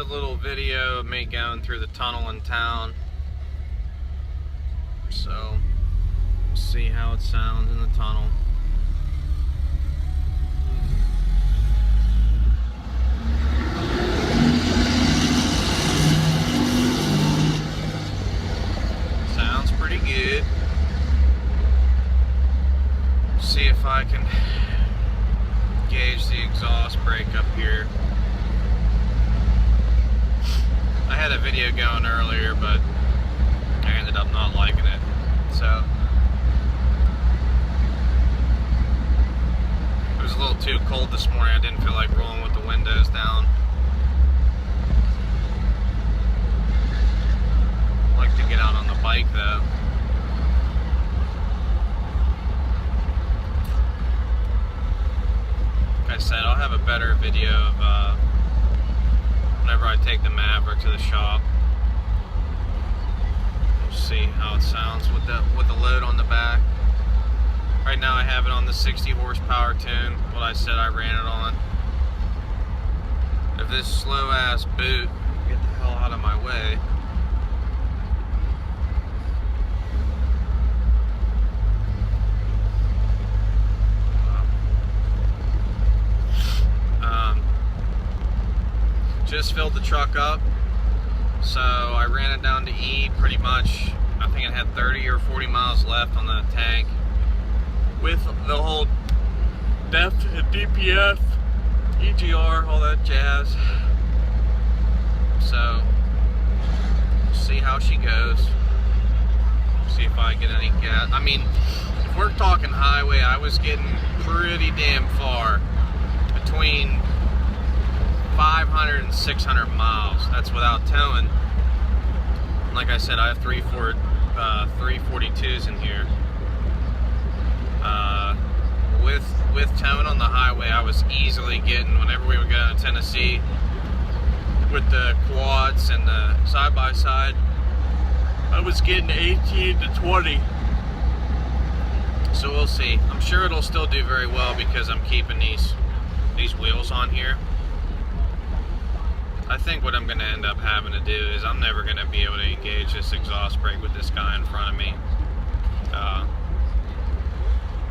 a little video of me going through the tunnel in town. So, we'll see how it sounds in the tunnel. Sounds pretty good. See if I can gauge the exhaust brake up here. I had a video going earlier, but I ended up not liking it. So it was a little too cold this morning. I didn't feel like rolling with the windows down. I like to get out on the bike though. Like I said, I'll have a better video of whenever I take the Maverick to the shop. We'll see how it sounds with the load on the back. Right now I have it on the 60 horsepower tune, what I said I ran it on. If this slow ass boot get the hell out of my way. Just filled the truck up, so I ran it down to E pretty much. I think it had 30 or 40 miles left on the tank with the whole DEF and DPF, EGR, all that jazz. So, see how she goes. See if I get any gas. I mean, if we're talking highway, I was getting pretty damn far, between 500 and 600 miles. That's without towing. Like I said, I have 342s in here. With towing on the highway, I was easily getting, whenever we would go to Tennessee with the quads and the side-by-side, I was getting 18 to 20. So we'll see. I'm sure it'll still do very well because I'm keeping these wheels on here. I think what I'm going to end up having to do is I'm never going to be able to engage this exhaust brake with this guy in front of me.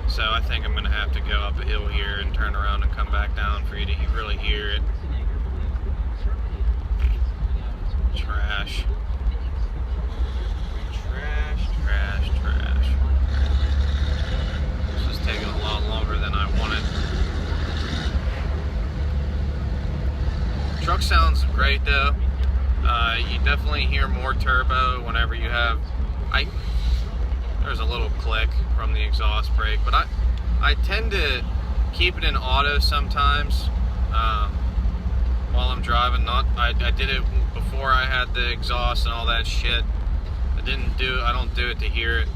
So I think I'm going to have to go up a hill here and turn around and come back down for you to really hear it. Trash. Trash, trash, trash. This is taking a lot longer than I wanted. Truck sounds great though. You definitely hear more turbo whenever you have. There's a little click from the exhaust brake, but I tend to keep it in auto sometimes while I'm driving. I did it before I had the exhaust and all that shit. I don't do it to hear it.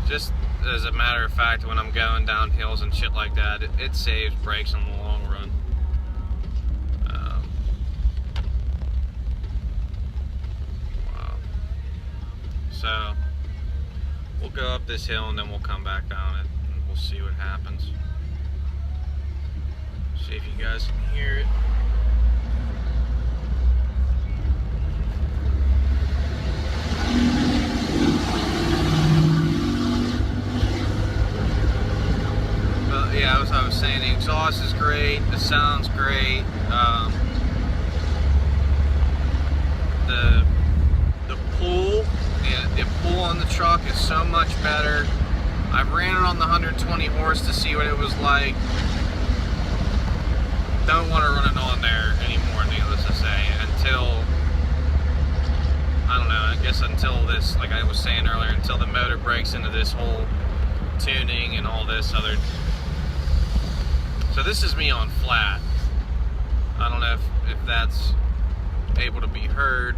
Just as a matter of fact, when I'm going down hills and shit like that, it saves brakes in the long run. So we'll go up this hill and then we'll come back down it and we'll see what happens. See if you guys can hear it. But yeah, as I was saying, the exhaust is great, the sound's great. The pull. The pull on the truck is so much better. I ran it on the 120 horse to see what it was like. Don't want to run it on there anymore, needless to say, until, I don't know, I guess until this, like I was saying earlier, until the motor breaks into this whole tuning and all this other. So this is me on flat. I don't know if that's able to be heard.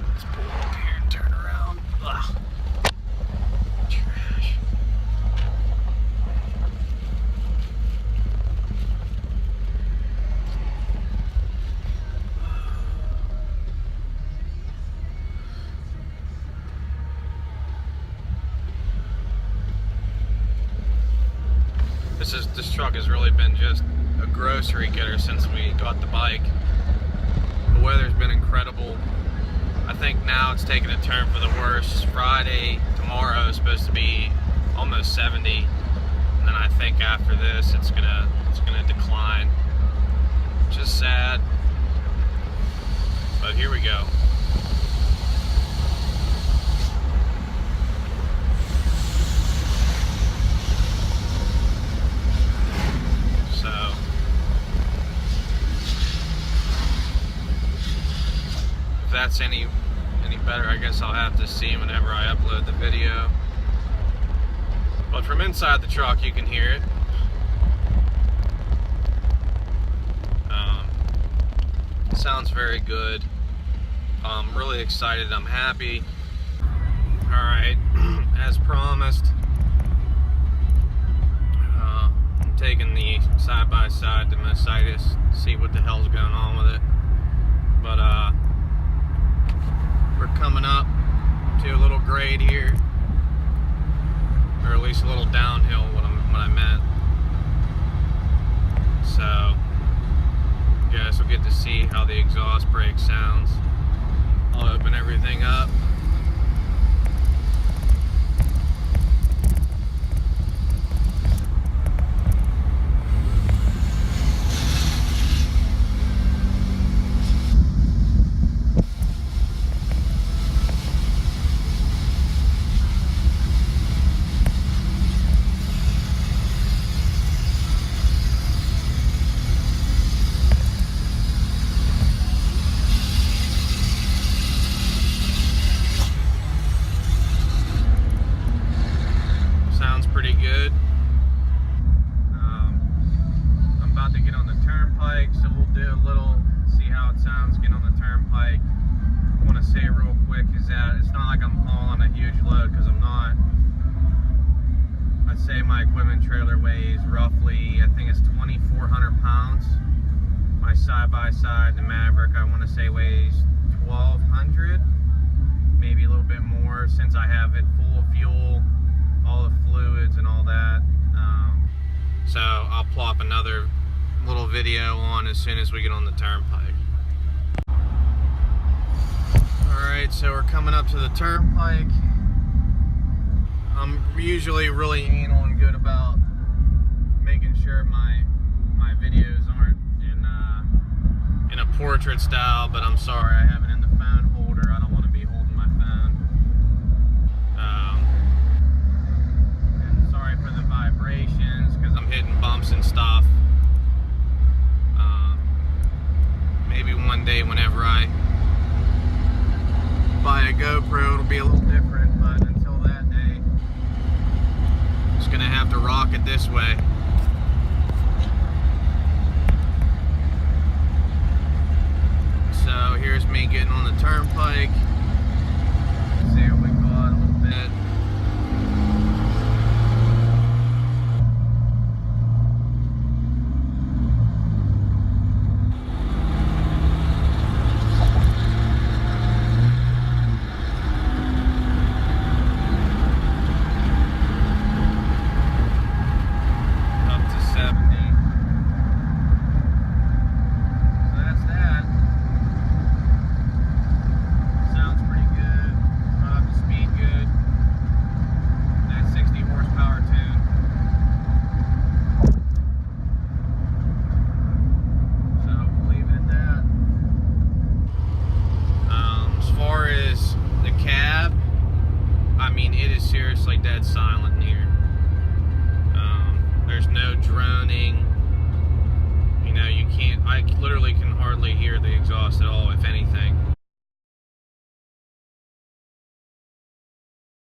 Let's pull up here and turn around. Ugh. Trash. This truck has really been just a grocery getter since we got the bike. The weather's been incredible. I think now it's taking a turn for the worse. Friday, tomorrow is supposed to be almost 70, and then I think after this it's gonna decline. Just sad, but here we go. So if that's any better, I guess I'll have to see whenever I upload the video. But from inside the truck you can hear it. Sounds very good. I'm really excited. I'm happy. Alright, as promised, I'm taking the side-by-side to Mercedes, see what the hell's going on with it. But we're coming up to a little grade here, or at least a little downhill, what I meant. So guess we'll get to see how the exhaust brake sounds. I'll open everything up. Pretty good. I'm about to get on the turnpike, so we'll do a little, see how it sounds getting on the turnpike. I want to say real quick is that it's not like I'm hauling a huge load, because I'm not. I'd say my equipment trailer weighs roughly, I think it's 2,400 pounds. My side-by-side, the Maverick, I want to say weighs 1,200, maybe a little bit more, since I have it full of fuel, all the fluids and all that. So I'll plop another little video on as soon as we get on the turnpike. Alright, so we're coming up to the turnpike. I'm usually really anal and good about making sure my videos aren't in a portrait style, but I'm sorry, I have it in the phone holder. I don't want to be holding my phone. Sorry for the vibrations, because I'm hitting bumps and stuff. Maybe one day whenever I buy a GoPro it'll be a little different, but until that day I'm just gonna have to rock it this way. So here's me getting on the turnpike. See what we got a little bit. Seriously dead silent in here. There's no droning. You know, you can't